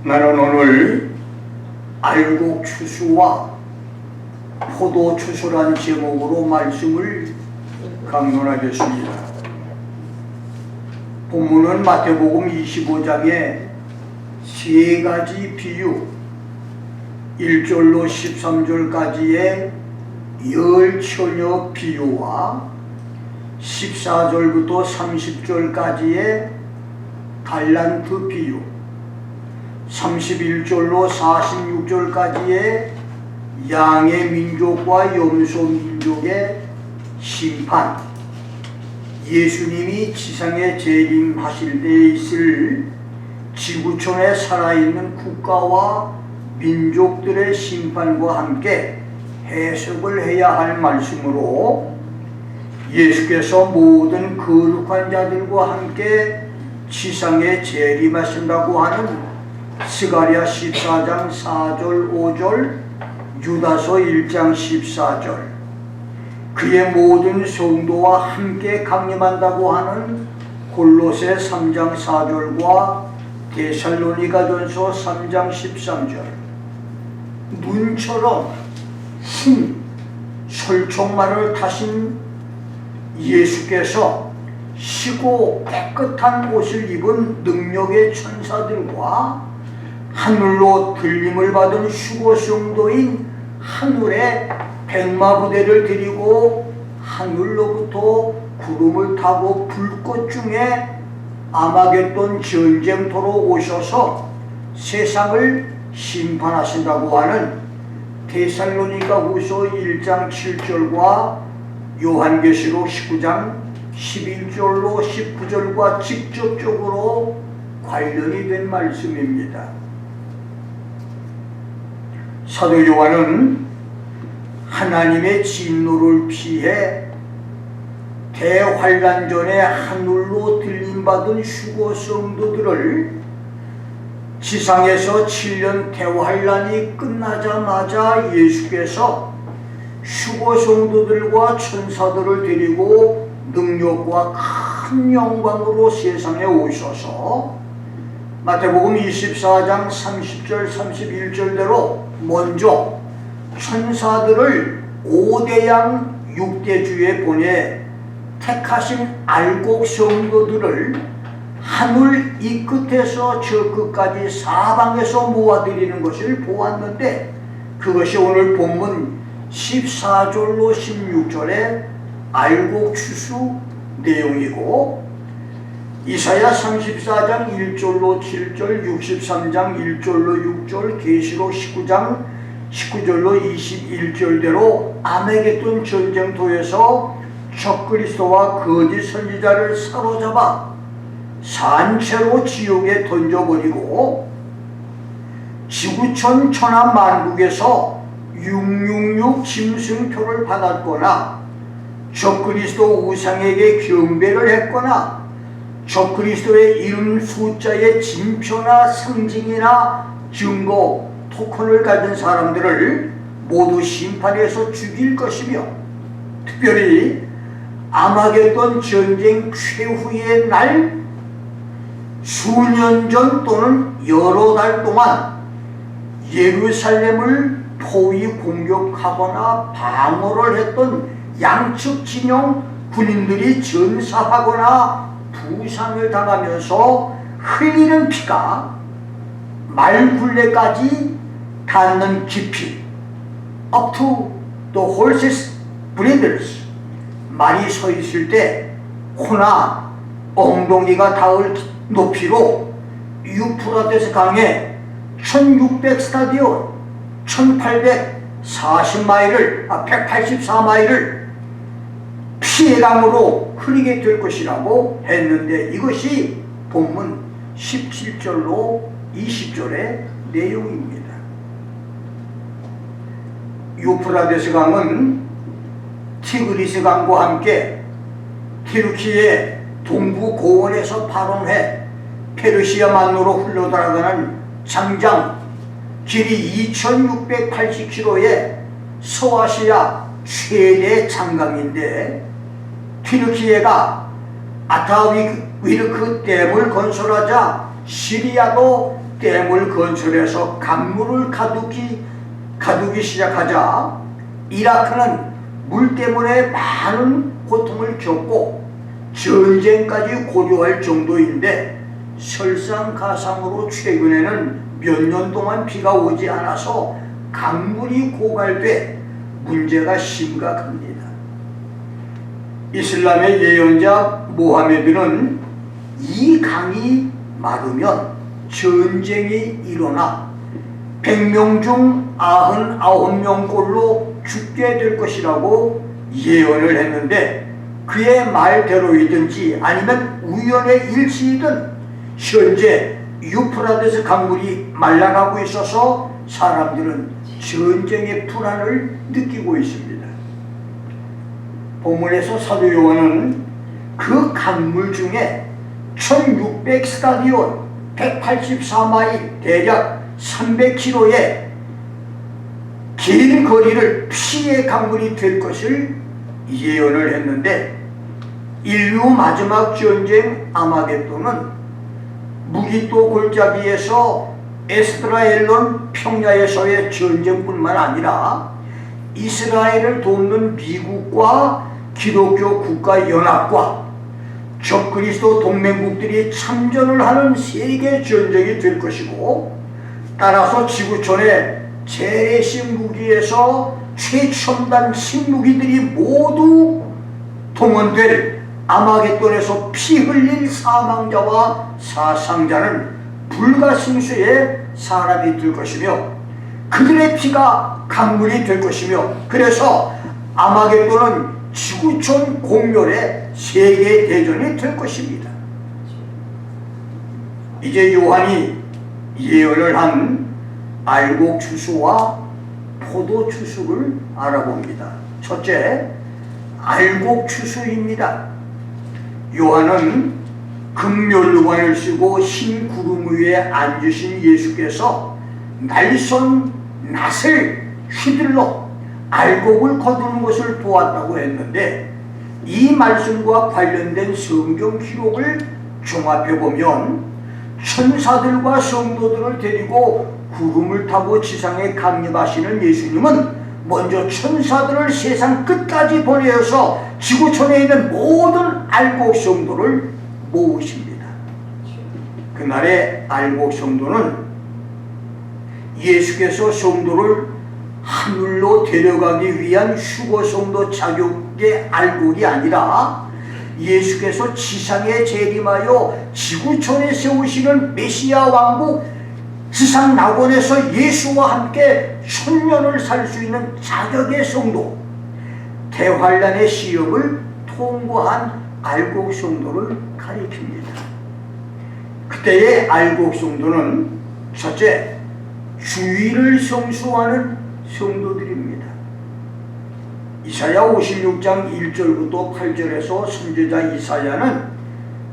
나는 오늘 알곡 추수와 포도 추수란 제목으로 말씀을 강론하겠습니다. 본문은 마태복음 25장의 세 가지 비유, 1절로 13절까지의 열 처녀 비유와 14절부터 30절까지의 달란트 비유, 31절로 46절까지의 양의 민족과 염소 민족의 심판, 예수님이 지상에 재림하실 때에 있을 지구촌에 살아있는 국가와 민족들의 심판과 함께 해석을 해야 할 말씀으로, 예수께서 모든 거룩한 자들과 함께 지상에 재림하신다고 하는 스가랴 14장 4절 5절, 유다서 1장 14절, 그의 모든 성도와 함께 강림한다고 하는 골로새 3장 4절과 데살로니가전서 3장 13절, 눈처럼 흰 설총말을 타신 예수께서 시고 깨끗한 옷을 입은 능력의 천사들과 하늘로 들림을 받은 휴거성도인 하늘의 백마부대를 데리고 하늘로부터 구름을 타고 불꽃 중에 아마겟돈 전쟁터로 오셔서 세상을 심판하신다고 하는 데살로니가후서 1장 7절과 요한계시록 19장 11절로 19절과 직접적으로 관련이 된 말씀입니다. 사도 요한은 하나님의 진노를 피해 대환란 전에 하늘로 들림받은 휴거 성도들을 지상에서 7년 대환란이 끝나자마자 예수께서 휴거 성도들과 천사들을 데리고 능력과 큰 영광으로 세상에 오셔서 마태복음 24장 30절 31절대로 먼저 천사들을 5대양 6대주에 보내 택하신 알곡 성도들을 하늘 이 끝에서 저 끝까지 사방에서 모아드리는 것을 보았는데, 그것이 오늘 본문 14절로 16절의 알곡 추수 내용이고, 이사야 34장 1절로 7절, 63장 1절로 6절, 계시록 19장 19절로 21절대로 아메겟돈 전쟁터에서 적그리스도와 거짓 선지자를 사로잡아 산채로 지옥에 던져버리고 지구촌 천하 만국에서 666 짐승표를 받았거나 적그리스도 우상에게 경배를 했거나 적그리스도의 이름 숫자의 진표나 상징이나 증거, 토큰을 가진 사람들을 모두 심판해서 죽일 것이며, 특별히 아마겟돈 전쟁 최후의 날 수년 전 또는 여러 달 동안 예루살렘을 포위 공격하거나 방어를 했던 양측 진영 군인들이 전사하거나 부상을 당하면서 흘리는 피가 말굴레까지 닿는 깊이, up to the horses' breathers, 말이 서 있을 때 코나 엉덩이가 닿을 높이로 유프라테스 강에 1600 스타디온 1840마일을 184마일을 피해강으로 흐르게 될 것이라고 했는데, 이것이 본문 17절로 20절의 내용입니다. 유프라테스 강은 티그리스 강과 함께 튀르키예 동부 고원에서 발원해 페르시아 만로로 흘러들어가는 장장 길이 2680km의 서아시아 최대 장강인데, 튀르키예가 아타위르크 댐을 건설하자 시리아도 댐을 건설해서 강물을 가두기 시작하자 이라크는 물 때문에 많은 고통을 겪고 전쟁까지 고려할 정도인데 설상가상으로 최근에는 몇 년 동안 비가 오지 않아서 강물이 고갈돼 문제가 심각합니다. 이슬람의 예언자 모하메드는 이 강이 마르면 전쟁이 일어나 100명 중 99명꼴로 죽게 될 것이라고 예언을 했는데 그의 말대로이든지 아니면 우연의 일치이든 현재 유프라데스 강물이 말라가고 있어서 사람들은 전쟁의 불안을 느끼고 있습니다. 본문에서 사도 요한은 그 강물 중에 1600 스타디온 184마일 대략 300km의 긴 거리를 피의 강물이 될 것을 예언을 했는데 인류 마지막 전쟁 아마겟돈은 무기토 골짜기에서 에스드라엘론 평야에서의 전쟁뿐만 아니라 이스라엘을 돕는 미국과 기독교 국가연합과 적그리스도 동맹국들이 참전을 하는 세계 전쟁이 될 것이고 따라서 지구촌의 재래식 무기에서 최첨단 신무기들이 모두 동원될 아마겟돈에서 피 흘릴 사망자와 사상자는 불가승수의 사람이 될 것이며 그들의 피가 강물이 될 것이며 그래서 아마겟돈은 지구촌 공멸의 세계 대전이 될 것입니다. 이제 요한이 예언을 한 알곡 추수와 포도 추수를 알아봅니다. 첫째, 알곡 추수입니다. 요한은 금면류관을 쓰고 흰 구름 위에 앉으신 예수께서 날선 낫을 휘둘러 알곡을 거두는 것을 보았다고 했는데 이 말씀과 관련된 성경 기록을 종합해보면 천사들과 성도들을 데리고 구름을 타고 지상에 강림하시는 예수님은 먼저 천사들을 세상 끝까지 보내어서 지구촌에 있는 모든 알곡 성도를 모으십니다. 그날의 알곡 성도는 예수께서 성도를 하늘로 데려가기 위한 휴거 성도 자격의 알곡이 아니라 예수께서 지상에 재림하여 지구촌에 세우시는 메시아 왕국 지상 낙원에서 예수와 함께 천년을 살 수 있는 자격의 성도, 대환란의 시험을 통과한 알곡 성도를 가리킵니다. 그때의 알곡 성도는 첫째, 주의를 성수하는 성도들입니다. 이사야 56장 1절부터 8절에서 선지자 이사야는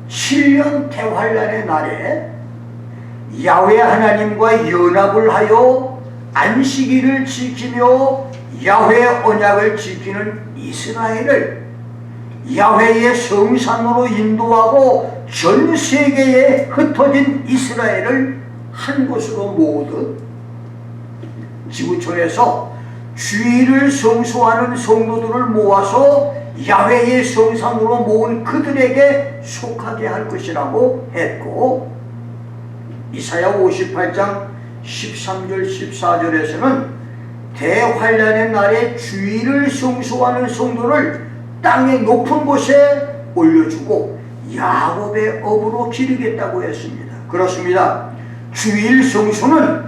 7년 대환란의 날에 야훼 하나님과 연합을 하여 안식일을 지키며 야훼 언약을 지키는 이스라엘을 야훼의 성산으로 인도하고 전 세계에 흩어진 이스라엘을 한 곳으로 모으듯 지구촌에서 주의를 성수하는 성도들을 모아서 야훼의 성산으로 모은 그들에게 속하게 할 것이라고 했고 이사야 58장 13절 14절에서는 대환란의 날에 주의를 성수하는 성도를 땅의 높은 곳에 올려주고 야곱의 업으로 기르겠다고 했습니다. 그렇습니다. 주일 성수는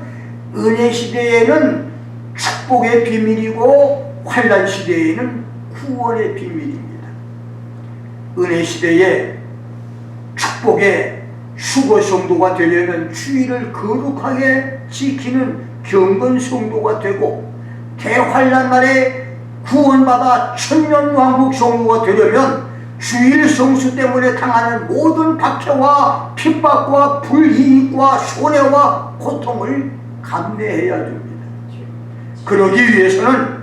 은혜 시대에는 축복의 비밀이고 환란 시대에는 구원의 비밀입니다. 은혜 시대에 축복의 휴거 성도가 되려면 주의를 거룩하게 지키는 경건 성도가 되고 대환란 날에 구원받아 천년 왕국 성도가 되려면 주일 성수 때문에 당하는 모든 박해와 핍박과 불이익과 손해와 고통을 감내해야 됩니다. 그러기 위해서는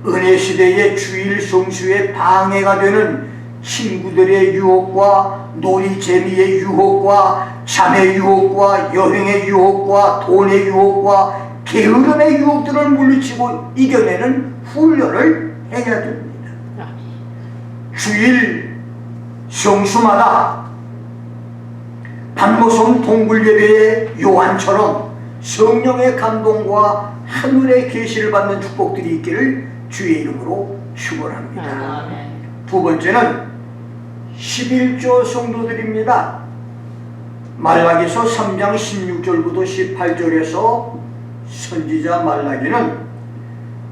은혜 시대의 주일 성수에 방해가 되는 친구들의 유혹과 놀이 재미의 유혹과 잠의 유혹과 여행의 유혹과 돈의 유혹과 게으름의 유혹들을 물리치고 이겨내는 훈련을 해야 됩니다. 주일 성수마다 반모섬 동굴예배의 요한처럼 성령의 감동과 하늘의 계시를 받는 축복들이 있기를 주의 이름으로 축원합니다. 두 번째는 11조 성도들입니다. 말라기서 3장 16절부터 18절에서 선지자 말라기는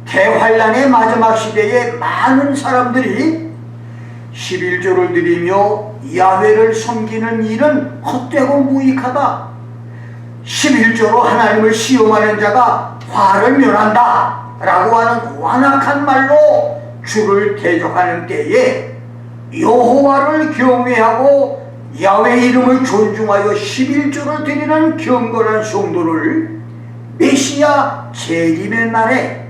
대환란의 마지막 시대에 많은 사람들이 11조를 드리며 야훼를 섬기는 일은 헛되고 무익하다. 11조로 하나님을 시험하는 자가 화를 면한다 라고 하는 완악한 말로 주를 대적하는 때에 여호와를 경외하고 야훼 이름을 존중하여 11조를 드리는 경건한 성도를 메시아 재림의 날에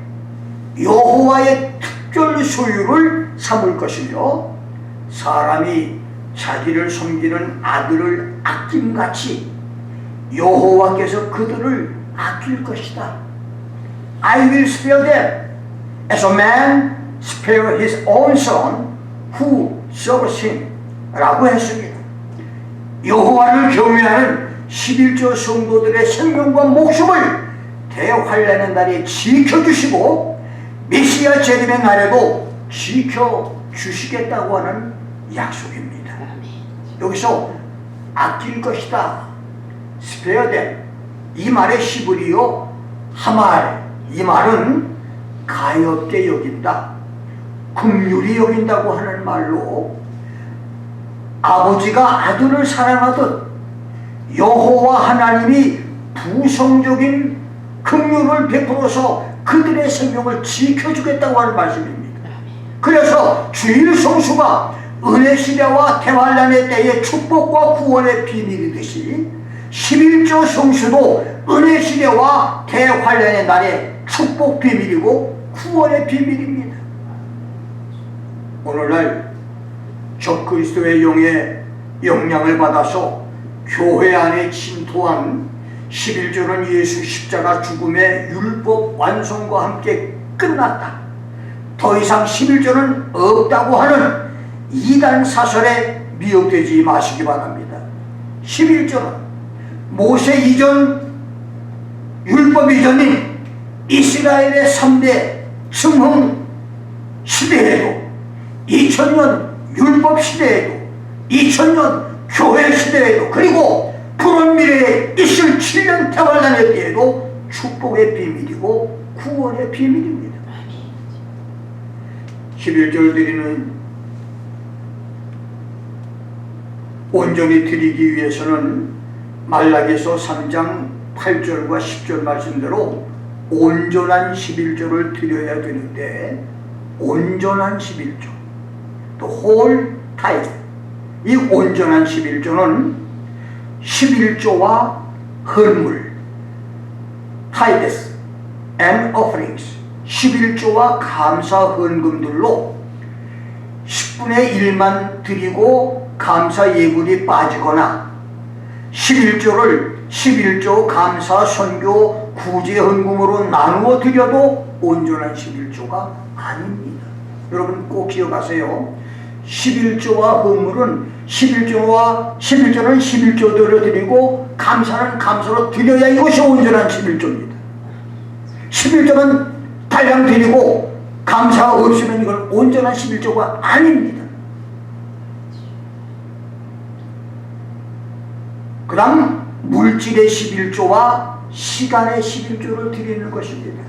여호와의 특별 소유를 삼을 것이며 사람이 자기를 섬기는 아들을 아낌같이 여호와께서 그들을 아낄 것이다. I will spare them as a man spare his own son who serves him 라고 했습니다. 여호와를 경외하는 11조 성도들의 생명과 목숨을 대환란의 날에 지켜주시고 메시아 재림의 날에도 지켜주시겠다고 하는 약속입니다. 여기서 아낄 것이다, spare them, 이 말의 히브리어 하말, 이 말은 가엾게 여긴다, 긍휼히 여긴다고 하는 말로 아버지가 아들을 사랑하듯 여호와 하나님이 부성적인 긍휼을 베풀어서 그들의 생명을 지켜주겠다고 하는 말씀입니다. 그래서 주일 성수가 은혜 시대와 대환란의 때의 축복과 구원의 비밀이듯이 11조 성수도 은혜 시대와 대환란의 날의 축복 비밀이고 구원의 비밀입니다. 오늘날 적그리스도의 영의 영향을 받아서 교회 안에 침투한 11조는 예수 십자가 죽음의 율법 완성과 함께 끝났다, 더 이상 11조는 없다고 하는 이단 사설에 미혹되지 마시기 바랍니다. 11조는 모세 이전 율법 이전인 이스라엘의 3대 승흥 시대에도 2000년 율법 시대에도 2000년 교회 시대에도 그리고 푸른 미래에 있을 7년 대환란의 때에도 축복의 비밀이고 구원의 비밀입니다. 11절 드리는 온전히 드리기 위해서는 말라기서 3장 8절과 10절 말씀대로 온전한 11조를 드려야 되는데, 온전한 11조, 또 whole tithe, 이 온전한 11조는 11조와 헌물, tithes and offerings, 11조와 감사 헌금들로 10분의 1만 드리고 감사 예물이 빠지거나 11조를 11조 감사 선교 구제 헌금으로 나누어 드려도 온전한 11조가 아닙니다. 여러분 꼭 기억하세요. 11조와 헌물은 11조는 11조대로 드리고 감사는 감사로 드려야 이것이 온전한 11조입니다. 11조는 달랑 드리고 감사가 없으면 이건 온전한 11조가 아닙니다. 그 다음 물질의 11조와 시간의 11조를 드리는 것입니다.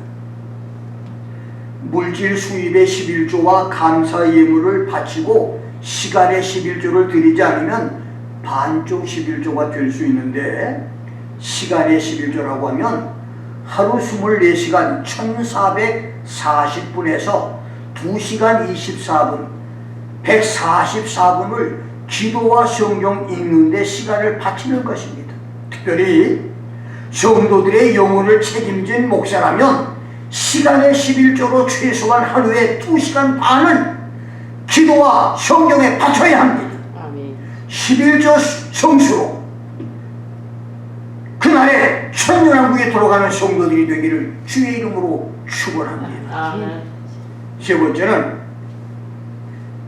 물질 수입의 11조와 감사 예물을 바치고 시간의 11조를 드리지 않으면 반쪽 11조가 될 수 있는데, 시간의 11조라고 하면 하루 24시간 1440분에서 2시간 24분 144분을 기도와 성경 읽는 데 시간을 바치는 것입니다. 특별히 성도들의 영혼을 책임진 목사라면 시간의 11조로 최소한 하루에 2시간 반은 기도와 성경에 바쳐야 합니다. 아멘. 11조 성수로 그날에 천년왕국에 들어가는 성도들이 되기를 주의 이름으로 축원합니다. 아멘. 세 번째는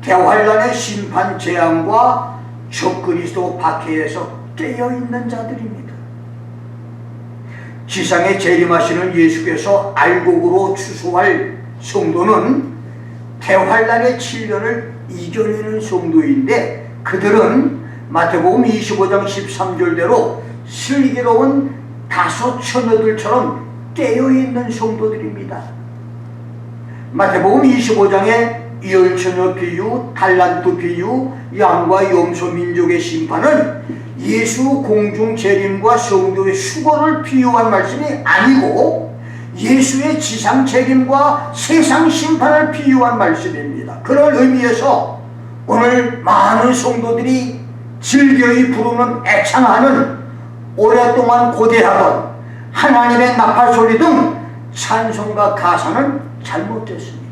대환란의 심판 재앙과 적그리스도 박해에서 깨어있는 자들입니다. 지상에 재림하시는 예수께서 알곡으로 추수할 성도는 대환란의 7년을 이겨내는 성도인데, 그들은 마태복음 25장 13절대로 슬기로운 다섯 처녀들처럼 깨어있는 성도들입니다. 마태복음 25장의 열처녀 비유, 달란트 비유, 양과 염소 민족의 심판은 예수 공중 재림과 성도의 수고를 비유한 말씀이 아니고 예수의 지상 재림과 세상 심판을 비유한 말씀입니다. 그런 의미에서 오늘 많은 성도들이 즐겨이 부르는 애창하는, 오랫동안 고대하던 하나님의 나팔소리 등 찬송과 가사는 잘못됐습니다.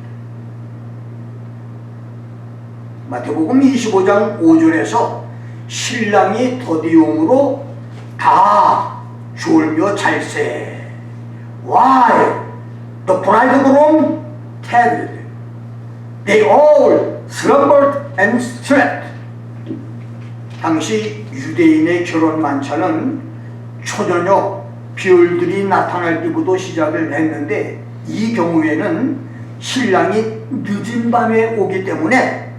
마태복음 25장 5절에서 신랑이 더디움으로 다 졸며 잘세. Why? The bridegroom tarried. They all slumbered and slept. 당시 유대인의 결혼 만찬은 초저녁 별들이 나타날 때부터 시작을 했는데, 이 경우에는 신랑이 늦은 밤에 오기 때문에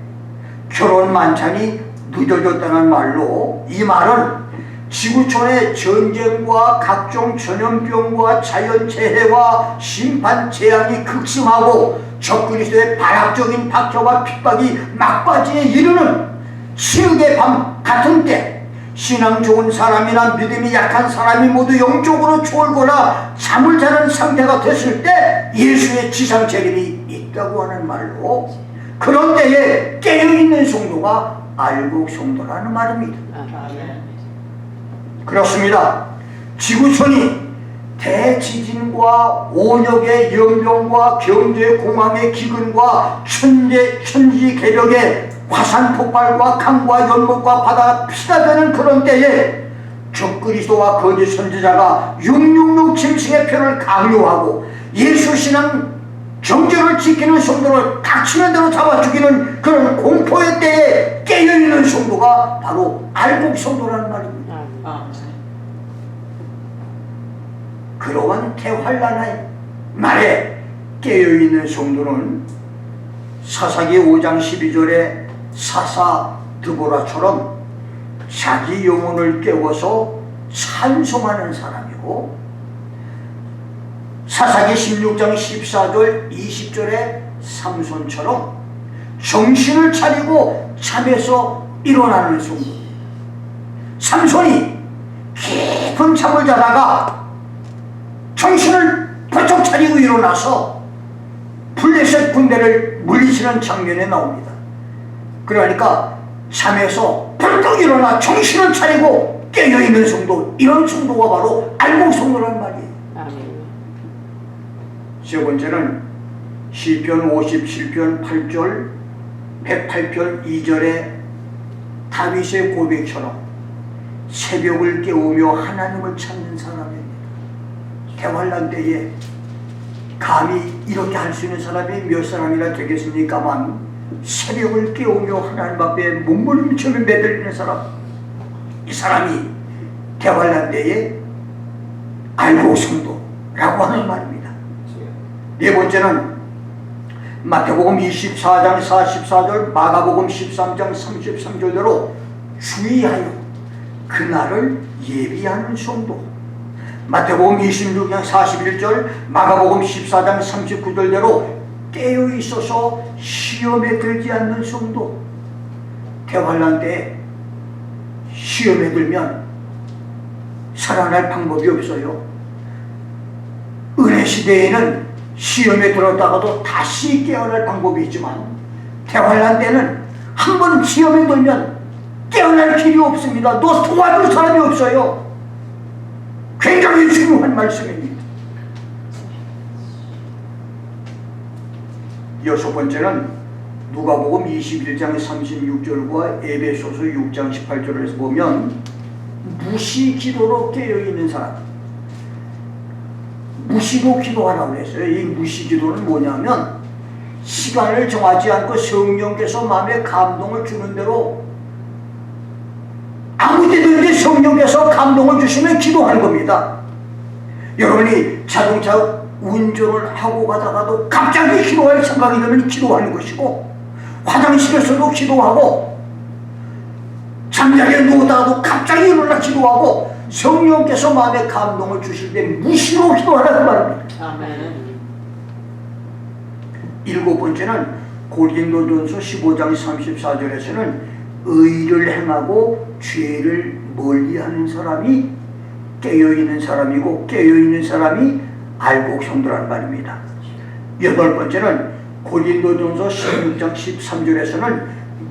결혼 만찬이 늦어졌다는 말로, 이 말은 지구촌의 전쟁과 각종 전염병과 자연재해와 심판 재앙이 극심하고 적그리스도의 발악적인 박해와 핍박이 막바지에 이르는 치욕의 밤 같은 때, 신앙 좋은 사람이나 믿음이 약한 사람이 모두 영적으로 졸거나 잠을 자는 상태가 됐을 때 예수의 지상 재림이 있다고 하는 말로, 그런 때에 깨어있는 성도가 알곡 성도라는 말입니다. 그렇습니다. 지구촌이 대지진과 온역의 연병과 경제공황의 기근과 천지개벽의 화산 폭발과 강과 연못과 바다가 피가 되는 그런 때에 적그리스도와 거짓 선지자가 666 짐승의 표를 강요하고 예수 신앙 정죄를 지키는 성도를 닥치는 대로 잡아 죽이는 그런 공포의 때에 깨어있는 성도가 바로 알곡 성도라는 말입니다. 그러한 대환란의 날에 깨어있는 성도는 사사기 5장 12절에 사사 드보라처럼 자기 영혼을 깨워서 찬송하는 사람이고, 사사기 16장 14절 20절에 삼손처럼 정신을 차리고 잠에서 일어나는 성도. 삼손이 깊은 잠을 자다가 정신을 번쩍 차리고 일어나서 블레셋 군대를 물리치는 장면에 나옵니다. 그러니까 잠에서 벌떡 일어나 정신을 차리고 깨어있는 성도, 이런 성도가 바로 알곡 성도라는 말이에요. 세 번째는 시편 57편 8절 108편 2절의 다윗의 고백처럼 새벽을 깨우며 하나님을 찾는 사람입니다. 대환란 때에 감히 이렇게 할 수 있는 사람이 몇 사람이나 되겠습니까만, 새벽을 깨우며 하나님 앞에 몸부림치며 매달리는 사람, 이 사람이 대환란 때에 알곡 성도라고 하는 말입니다. 네 번째는 마태복음 24장 44절, 마가복음 13장 33절대로 주의하여 그날을 예비하는 성도. 마태복음 26장 41절, 마가복음 14장 39절대로 깨어있어서 시험에 들지 않는 성도. 대환란 때 시험에 들면 살아날 방법이 없어요. 은혜 시대에는 시험에 들었다가도 다시 깨어날 방법이 있지만, 대환란 때는 한 번 시험에 들면 깨어날 길이 없습니다. 너 도와줄 사람이 없어요. 굉장히 중요한 말씀입니다. 여섯 번째는 누가복음 21장 36절과 에베소서 6장 18절에서 보면 무시 기도로 깨어있는 사람, 무시로 기도하라고 했어요. 이 무시 기도는 뭐냐면 시간을 정하지 않고 성령께서 마음에 감동을 주는 대로 아무 때든지 성령께서 감동을 주시면 기도하는 겁니다. 여러분이 자동차 운전을 하고 가다가도 갑자기 기도할 생각이 들면 기도하는 것이고, 화장실에서도 기도하고, 잠자리에 누우다가도 갑자기 일어나 기도하고, 성령께서 마음에 감동을 주실 때 무시로 기도하라는 말입니다. 아멘. 일곱 번째는 고린도전서 15장 34절에서는 의를 행하고 죄를 멀리하는 사람이 깨어있는 사람이고, 깨어있는 사람이 알곡 성도란 말입니다. 여덟 번째는 고린도전서 16장 13절에서는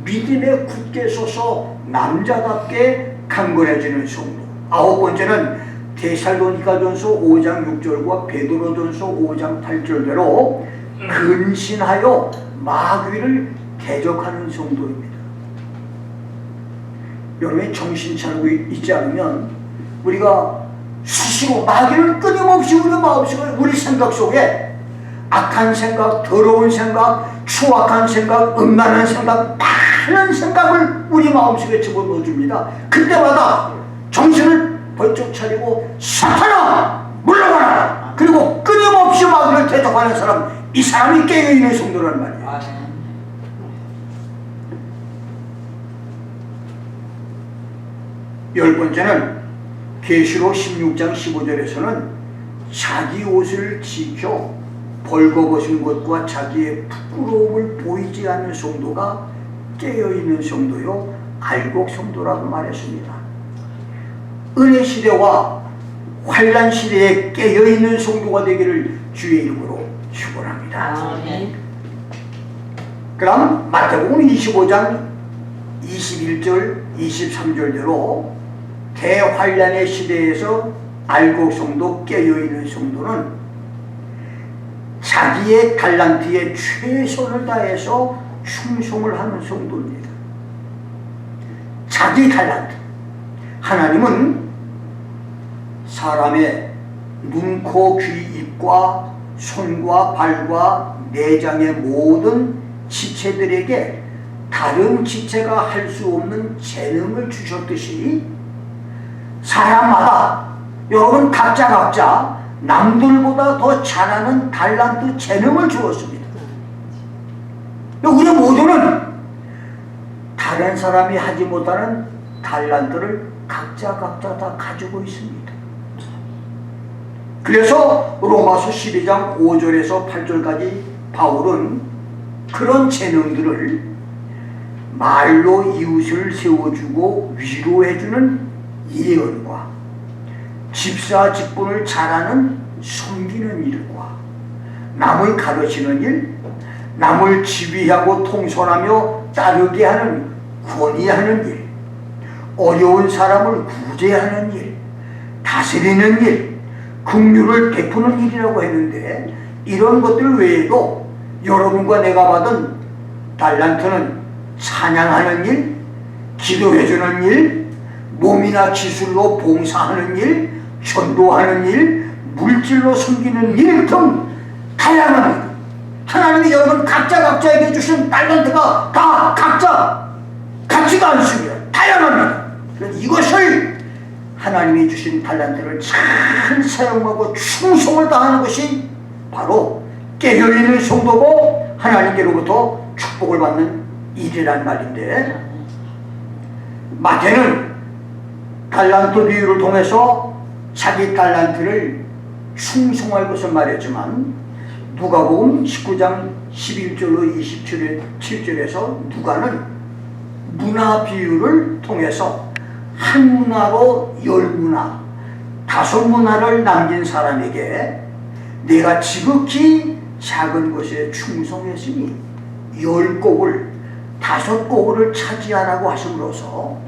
믿음에 굳게 서서 남자답게 강건해지는 성도. 아홉 번째는 데살로니가전서 5장 6절과 베드로전서 5장 8절대로 근신하여 마귀를 대적하는 성도입니다. 여러분이 정신 차리고 있지 않으면 우리가 수시로 마귀를 끊임없이 우리 마음속에, 우리 생각 속에 악한 생각, 더러운 생각, 추악한 생각, 음란한 생각, 많은 생각을 우리 마음속에 집어넣어줍니다. 그때마다 정신을 번쩍 차리고 사탄아 물러가라! 그리고 끊임없이 마귀를 대적하는 사람, 이 사람이 깨어있는 성도란 말이에요. 열 번째는 계시록 16장 15절에서는 자기 옷을 지켜 벌거벗은 것과 자기의 부끄러움을 보이지 않는 성도가 깨어있는 성도요 알곡 성도라고 말했습니다. 은혜 시대와 환난 시대에 깨어있는 성도가 되기를 주의 이름으로 축원합니다. 그럼 마태복음 25장 21절 23절대로 대환란의 시대에서 알곡 성도, 깨어있는 성도는 자기의 달란트에 최선을 다해서 충성을 하는 성도입니다. 자기 달란트. 하나님은 사람의 눈, 코, 귀, 입과 손과 발과 내장의 모든 지체들에게 다른 지체가 할 수 없는 재능을 주셨듯이 사람마다, 여러분 각자 남들보다 더 잘하는 달란트 재능을 주었습니다. 우리 모두는 다른 사람이 하지 못하는 달란트를 각자 다 가지고 있습니다. 그래서 로마서 12장 5절에서 8절까지 바울은 그런 재능들을 말로 이웃을 세워주고 위로해주는 예언과 집사 직분을 잘하는 섬기는 일과 남을 가르치는 일, 남을 지휘하고 통솔하며 따르게 하는 권위하는 일, 어려운 사람을 구제하는 일, 다스리는 일, 긍휼을 베푸는 일이라고 했는데, 이런 것들 외에도 여러분과 내가 받은 달란트는 찬양하는 일, 기도해주는 일, 몸이나 기술로 봉사하는 일, 전도하는 일, 물질로 섬기는 일 등 다양합니다. 하나님이 여러분 각자에게 주신 달란트가 다 각자 같지가 않습니다. 다양합니다. 그래서 이것을 하나님이 주신 달란트를 잘 사용하고 충성을 다하는 것이 바로 깨어있는 성도고 하나님께로부터 축복을 받는 일이란 말인데, 마태는 달란트 비유를 통해서 자기 달란트를 충성할 것을 말했지만, 누가복음 19장 11절로 27절에서 누가는 문화 비유를 통해서 한 문화로 열 문화, 다섯 문화를 남긴 사람에게 내가 지극히 작은 것에 충성했으니 10곡을 5곡을 차지하라고 하심으로써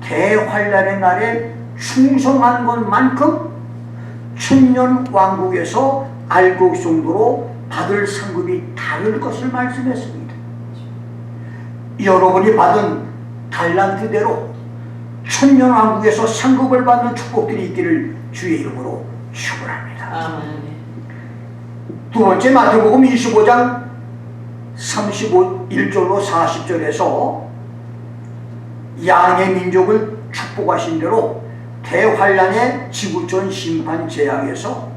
대환란의 날에 충성한 것만큼 천년 왕국에서 알곡 정도로 받을 상급이 다를 것을 말씀했습니다. 여러분이 받은 달란트대로 천년왕국에서 상급을 받는 축복들이 있기를 주의 이름으로 축원합니다. 두 번째, 마태복음 25장 31절로 40절에서 양의 민족을 축복하신 대로 대환란의 지구촌 심판 재앙에서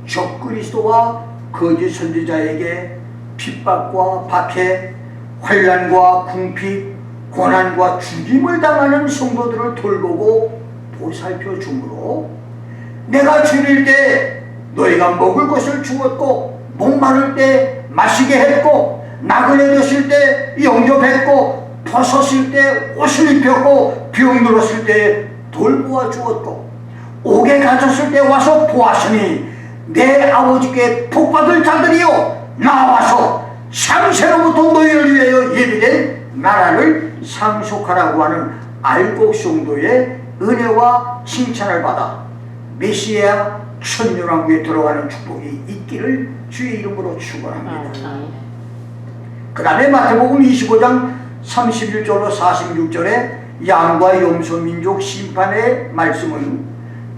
적그리스도와 거짓 선지자에게 핍박과 박해, 환란과 궁핍, 고난과 죽임을 당하는 성도들을 돌보고 보살펴 주므로 내가 줄일 때 너희가 먹을 것을 주었고, 목마를 때 마시게 했고, 나그네 되실 때 영접했고, 벗었을 때 옷을 입혔고, 병 들었을 때 돌보아 주었고, 옥에 갇혔을 때 와서 보았으니 내 아버지께 복받을 자들이여 나와서 창세로부터 너희를 위하여 예비된 나라를 상속하라고 하는 알곡 성도의 은혜와 칭찬을 받아 메시아 천년왕국에 들어가는 축복이 있기를 주의 이름으로 축원합니다. 그 다음에 마태복음 25장 31절로 46절에 양과 염소 민족 심판의 말씀은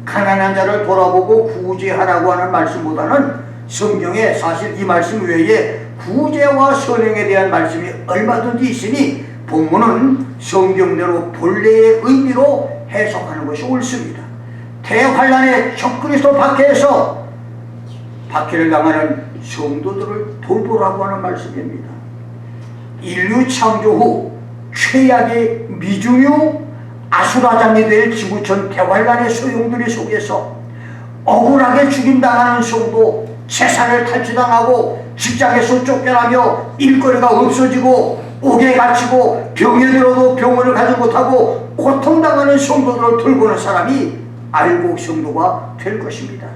가난한 자를 돌아보고 구제하라고 하는 말씀보다는 성경에 사실 이 말씀 외에 구제와 선행에 대한 말씀이 얼마든지 있으니 본문은 성경대로 본래의 의미로 해석하는 것이 옳습니다. 대환란의 적그리스도 박해에서 박해를 당하는 성도들을 돌보라고 하는 말씀입니다. 인류 창조 후 최악의 미중유 아수라장이 될 지구촌 대환란의 소용돌이 속에서 억울하게 죽임당하는 성도, 재산을 탈취당하고 직장에서 쫓겨나며 일거리가 없어지고 옥에 갇히고 병에 들어도 병원을 가지 못하고 고통당하는 성도들을 돌보는 사람이 알곡 성도가 될 것입니다.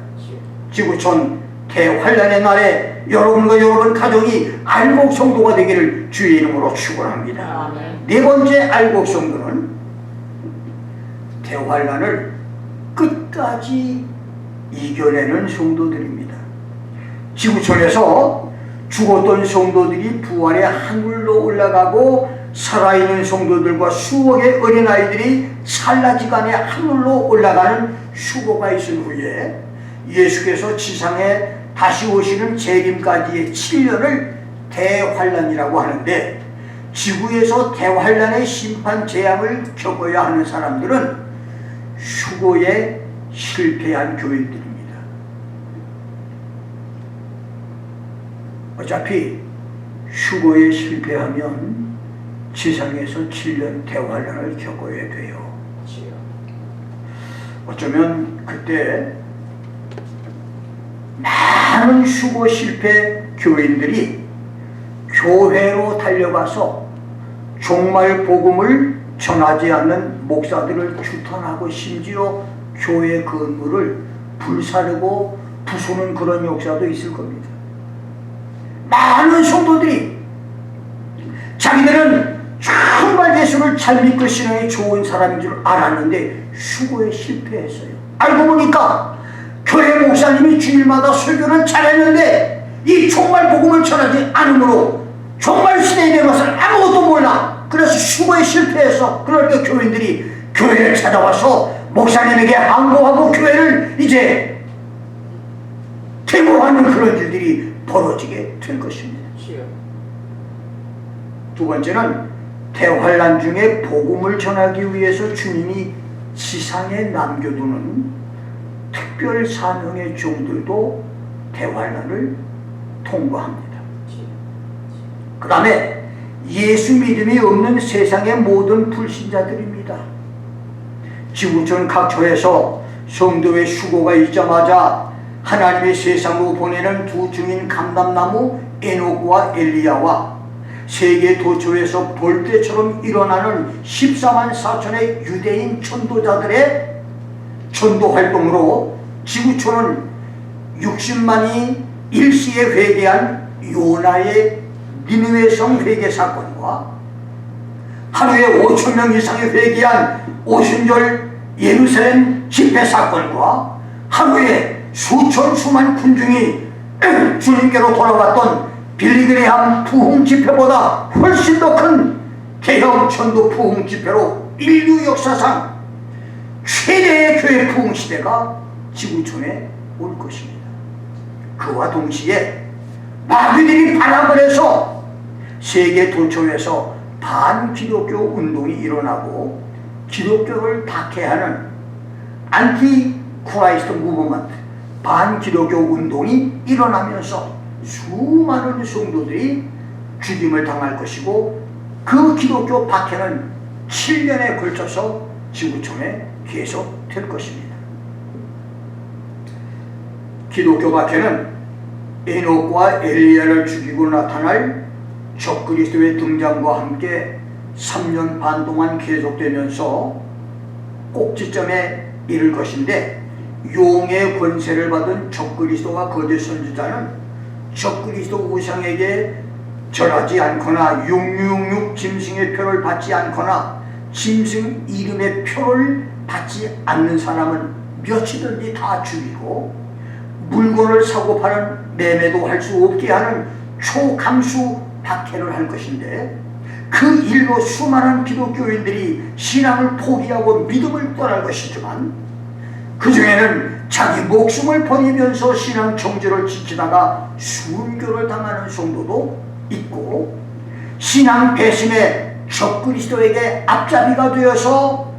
지구촌 대환란의 날에 여러분과 여러분 가정이 알곡 성도가 되기를 주의 이름으로 축원합니다. 네 번째 알곡 성도는 대환란을 끝까지 이겨내는 성도들입니다. 지구촌에서 죽었던 성도들이 부활의 하늘로 올라가고 살아있는 성도들과 수억의 어린아이들이 찰나지간에 하늘로 올라가는 수고가 있은 후에 예수께서 지상에 다시 오시는 재림까지의 7년을 대환란이라고 하는데, 지구에서 대환란의 심판 재앙을 겪어야 하는 사람들은 수고에 실패한 교인들입니다. 어차피 수고에 실패하면 지상에서 7년 대환란을 겪어야 돼요. 어쩌면 그때 많은 수고 실패 교인들이 교회로 달려가서 종말 복음을 전하지 않는 목사들을 규탄하고 심지어 교회 건물을 불사르고 부수는 그런 역사도 있을 겁니다. 많은 성도들이 자기들은 정말 예수를 잘 믿고 신앙이 좋은 사람인 줄 알았는데 수고에 실패했어요. 알고 보니까 교회 목사님이 주일마다 설교는 잘했는데 이 종말 복음을 전하지 않으므로 종말 시대에 대한 것을 아무것도 몰라. 그래서 수고에 실패해서, 그러니까 교인들이 교회를 찾아와서 목사님에게 항고하고 교회를 이제 퇴보하는 그런 일들이 벌어지게 될 것입니다. 두 번째는 대환란 중에 복음을 전하기 위해서 주님이 지상에 남겨두는 특별 사명의 종들도 대환란을 통과합니다. 그 다음에 예수 믿음이 없는 세상의 모든 불신자들입니다. 지구촌 각처에서 성도의 수고가 있자마자 하나님의 세상으로 보내는 두 증인 감람나무 에노그와 엘리야와 세계 도처에서 벌떼처럼 일어나는 14만 4천의 유대인 전도자들의 전도 활동으로 지구촌은 60만이 일시에 회개한 요나의 니느웨 성 회개 사건과 하루에 5천 명 이상이 회개한 오순절 예루살렘 집회 사건과 하루에 수만 군중이 주님께로 돌아갔던 빌리그레함 부흥 집회보다 훨씬 더 큰 개혁 전도 부흥 집회로 인류 역사상 최대의 교회 부흥 시대가 지구촌에 올 것입니다. 그와 동시에 마귀들이 발악을 해서 세계 도처에서 반기독교 운동이 일어나고 기독교를 박해하는 안티 크라이스트 무브먼트, 반기독교 운동이 일어나면서 수많은 성도들이 죽임을 당할 것이고, 그 기독교 박해는 7년에 걸쳐서 지구촌에 계속될 것입니다. 기독교 박해는 에녹과 엘리야를 죽이고 나타날 적그리스도의 등장과 함께 3년 반 동안 계속되면서 꼭지점에 이를 것인데, 용의 권세를 받은 적그리스도와 거짓 선지자는 적그리스도 우상에게 절하지 않거나 666 짐승의 표를 받지 않거나 짐승 이름의 표를 받지 않는 사람은 몇이든지 다 죽이고, 물건을 사고 파는 매매도 할 수 없게 하는 초강수 박해를 할 것인데, 그 일로 수많은 기독교인들이 신앙을 포기하고 믿음을 떠날 것이지만, 그 중에는 자기 목숨을 버리면서 신앙 정죄를 지키다가 순교를 당하는 성도도 있고, 신앙 배신에 적그리스도에게 앞잡이가 되어서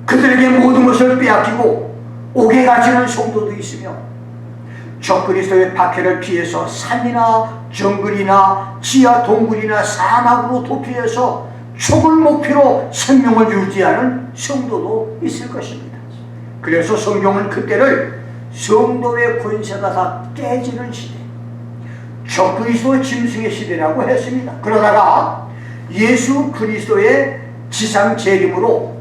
그들에게 모든 것을 빼앗기고 옥에 갇히는 성도도 있으며, 적그리스도의 박해를 피해서 산이나 정글이나 지하 동굴이나 사막으로 도피해서 촉을 목표로 생명을 유지하는 성도도 있을 것입니다. 그래서 성경은 그때를 성도의 권세가 다 깨지는 시대, 적그리스도 짐승의 시대라고 했습니다. 그러다가 예수 그리스도의 지상 재림으로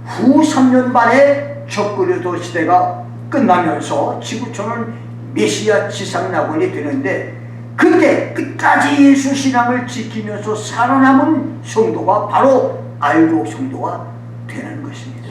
후 3년 반에 적그리스도 시대가 끝나면서 지구촌은 메시아 지상 낙원이 되는데, 그때 끝까지 예수 신앙을 지키면서 살아남은 성도가 바로 알곡 성도가 되는 것입니다.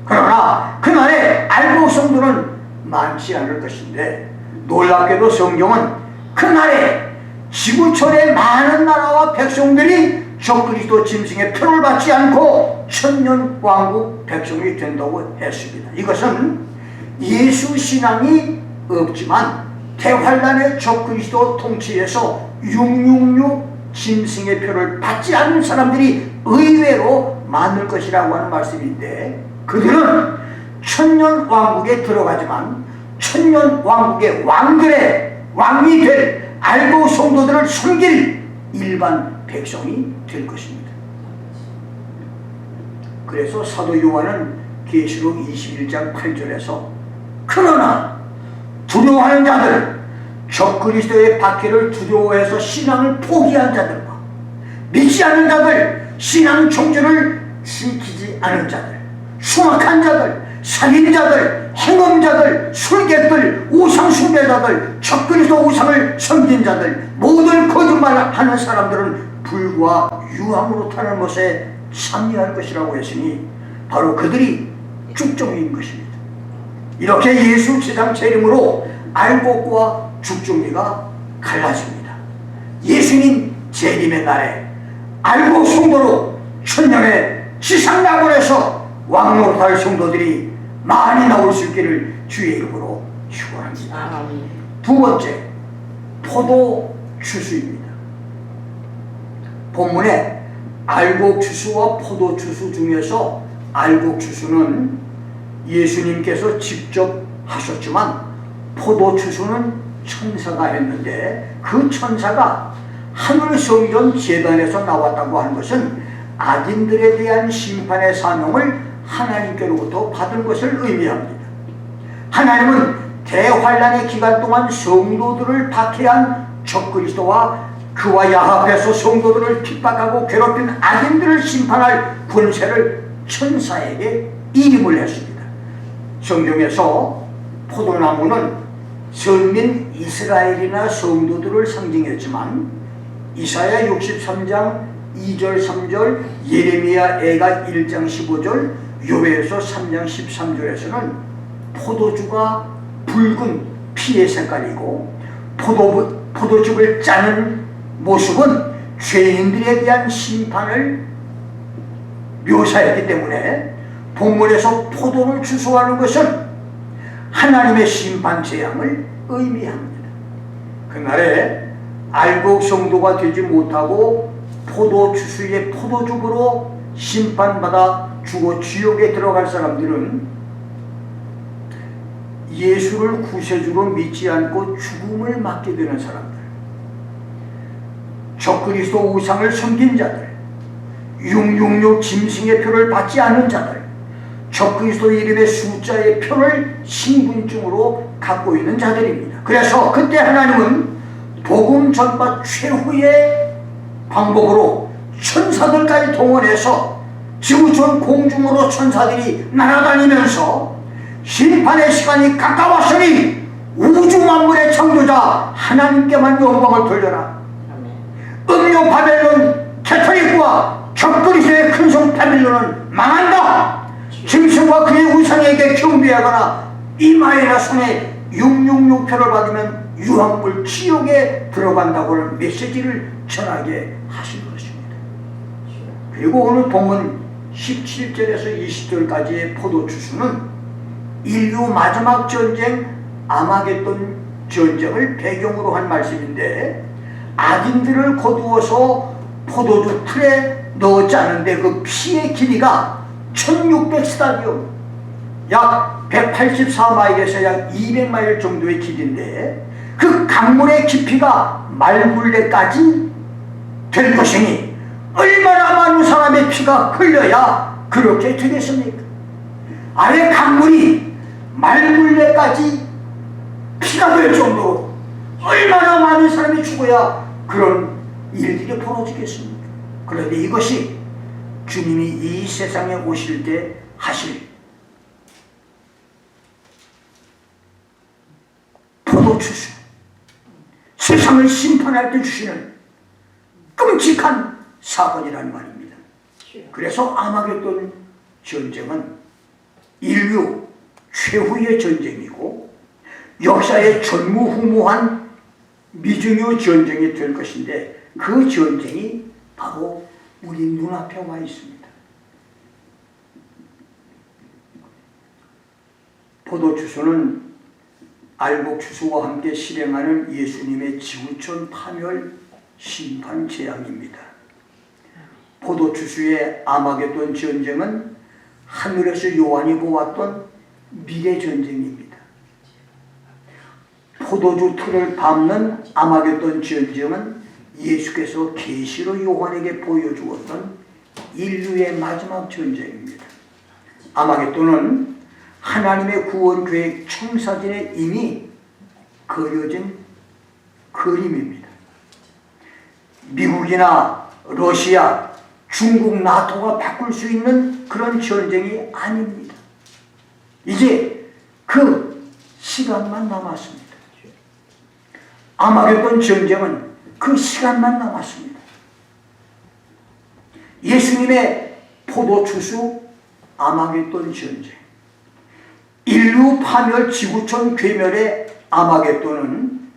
그러나 그날에 알곡 성도는 많지 않을 것인데, 놀랍게도 성경은 그날에 지구촌의 많은 나라와 백성들이 적그리스도 짐승의 표를 받지 않고 천년 왕국 백성이 된다고 했습니다. 이것은 예수 신앙이 없지만 대환란의 적그리스도 통치에서 666 짐승의 표를 받지 않는 사람들이 의외로 많을 것이라고 하는 말씀인데, 그들은 천년 왕국에 들어가지만 천년 왕국의 왕이 될 알고 성도들을 섬길 일반 백성이 될 것입니다. 그래서 사도 요한은 계시록 21장 8절에서 그러나 두려워하는 자들, 적그리스도의 박해를 두려워해서 신앙을 포기한 자들과 믿지 않는 자들, 신앙 정죄를 지키지 않은 자들, 흉악한 자들, 살인자들, 행음자들, 술객들, 우상 숭배자들, 적그리스도 우상을 섬긴 자들, 모든 거짓말을 하는 사람들은 불과 유황으로 타는 것에 참여할 것이라고 했으니 바로 그들이 죽종인 것입니다. 이렇게 예수 지상 재림으로 알곡과 죽종이가 갈라집니다. 예수님 재림의 날에 알곡 성도로 천년의 지상 낙원에서 왕노릇할 성도들이 많이 나올 수 있기를 주의 이름으로 축원합니다. 두 번째, 포도 추수입니다. 본문에 알곡 추수와 포도 추수 중에서 알곡 추수는 예수님께서 직접 하셨지만 포도 추수는 천사가 했는데, 그 천사가 하늘 성전 제단에서 나왔다고 하는 것은 악인들에 대한 심판의 사명을 하나님께로부터 받은 것을 의미합니다. 하나님은 대환란의 기간 동안 성도들을 박해한 적그리스도와 그와 야합해서 성도들을 핍박하고 괴롭힌 악인들을 심판할 권세를 천사에게 임임을 했습니다. 성경에서 포도나무는 선민 이스라엘이나 성도들을 상징했지만 이사야 63장 2절 3절, 예레미야 애가 1장 15절, 요배서 3장 13절에서는 포도주가 붉은 피의 색깔이고 포도즙을 짜는 모습은 죄인들에 대한 심판을 묘사했기 때문에 본문에서 포도를 추수하는 것은 하나님의 심판 재앙을 의미합니다. 그날에 알곡 성도가 되지 못하고 포도 추수의 포도죽으로 심판받아 죽어 지옥에 들어갈 사람들은 예수를 구세주로 믿지 않고 죽음을 맞게 되는 사람들, 적그리스도 우상을 섬긴 자들, 666 짐승의 표를 받지 않은 자들, 적그리스도 이름의 숫자의 표를 신분증으로 갖고 있는 자들입니다. 그래서 그때 하나님은 복음 전파 최후의 방법으로 천사들까지 동원해서 지구촌 공중으로 천사들이 날아다니면서 심판의 시간이 가까웠으니 우주 만물의 창조자 하나님께만 영광을 돌려라. 음료 바벨론 캐토릭과 적그리스도의 큰성 바벨론은 망한다. 짐승과 그의 우상에게 경배하거나 이마에나 손에 666표를 받으면 유황불 지옥에 들어간다고 하는 메시지를 전하게 하신 것입니다. 그리고 오늘 본문 17절에서 20절까지의 포도추수는 인류 마지막 전쟁 아마겟돈 전쟁을 배경으로 한 말씀인데, 악인들을 거두어서 포도주 틀에 넣어 짜는데 그 피의 길이가 1600스타디움, 약 184마일에서 약 200마일 정도의 길인데, 그 강물의 깊이가 말굴레까지 될 것이니 얼마나 많은 사람의 피가 흘려야 그렇게 되겠습니까? 아예 강물이 말굴레까지 피가 될 정도로 얼마나 많은 사람이 죽어야 그런 일들이 벌어지겠습니까? 그런데 이것이 주님이 이 세상에 오실 때 하실 포도추수, 세상을 심판할 때 주시는 끔찍한 사건이라는 말입니다. 그래서 아마겟돈 전쟁은 인류 최후의 전쟁이고 역사의 전무후무한 미중요 전쟁이 될 것인데, 그 전쟁이 바로 우리 눈앞에 와 있습니다. 포도추수는 알곡추수와 함께 실행하는 예수님의 지구촌 파멸 심판 재앙입니다. 포도추수의 아마겟돈 전쟁은 하늘에서 요한이 보았던 미래 전쟁입니다. 포도주 틀을 밟는 아마겟돈 전쟁은 예수께서 계시로 요한에게 보여주었던 인류의 마지막 전쟁입니다. 아마겟돈은 하나님의 구원 계획 청사진에 이미 그려진 그림입니다. 미국이나 러시아, 중국, 나토가 바꿀 수 있는 그런 전쟁이 아닙니다. 이제 그 시간만 남았습니다. 아마겟돈 전쟁은 그 시간만 남았습니다. 예수님의 포도추수 아마겟돈 전쟁, 인류 파멸 지구촌 괴멸의 아마겟돈은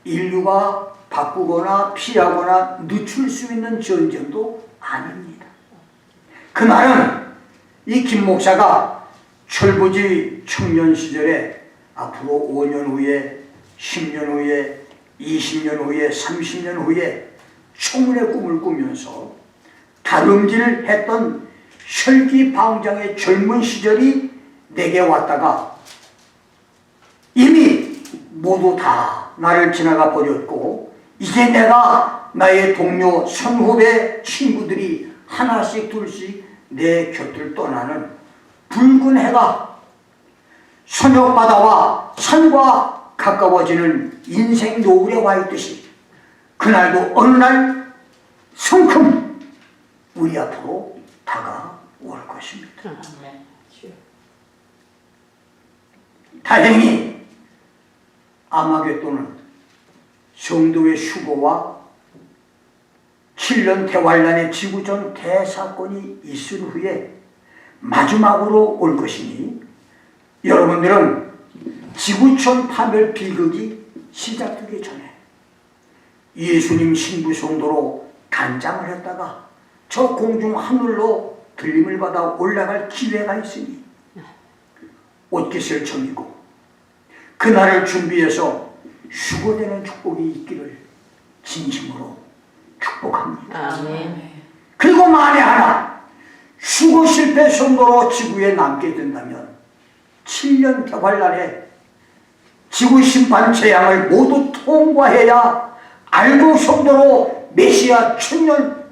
인류가 바꾸거나 피하거나 늦출 수 있는 전쟁도 아닙니다. 그날은 이 김 목사가 철부지 청년 시절에 앞으로 5년 후에, 10년 후에, 20년 후에, 30년 후에 청년의 꿈을 꾸면서 다름질 했던 혈기방장의 젊은 시절이 내게 왔다가 이미 모두 다 나를 지나가 버렸고, 이제 내가 나의 동료, 선후배 친구들이 하나씩 둘씩 내 곁을 떠나는 붉은 해가 선역바다와 산과 가까워지는 인생 노을에 와 있듯이, 그날도 어느 날 성큼 우리 앞으로 다가올 것입니다. 다행히 아마겟돈은 성도의 휴거와 7년 대환란의 지구촌 대사건이 있은 후에 마지막으로 올 것이니, 여러분들은 지구촌 파멸 비극이 시작되기 전에 예수님 신부 성도로 단장을 했다가 저 공중 하늘로 들림을 받아 올라갈 기회가 있으니 옷깃을 정이고 그날을 준비해서 휴거되는 축복이 있기를 진심으로 축복합니다. 아멘. 그리고 만에 하나 휴거 실패 성도로 지구에 남게 된다면 7년 대환란에 지구 심판 재앙을 모두 통과해야 알고 성도로 메시아 천년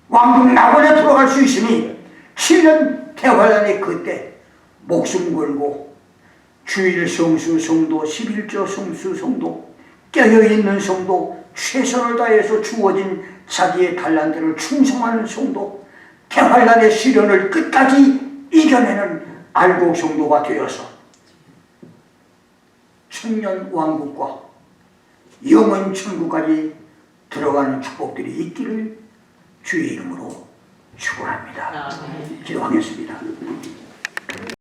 왕국 낙원에 들어갈 수 있으니 7년 대환란의 그때 목숨 걸고 주일 성수 성도, 11조 성수 성도, 깨어있는 성도, 최선을 다해서 주어진 자기의 달란트를 충성하는 성도, 대환란의 시련을 끝까지 이겨내는 알곡 성도가 되어서 천년 왕국과 영원 천국까지 들어가는 축복들이 있기를 주의 이름으로 축원합니다. 아멘. 기도하겠습니다.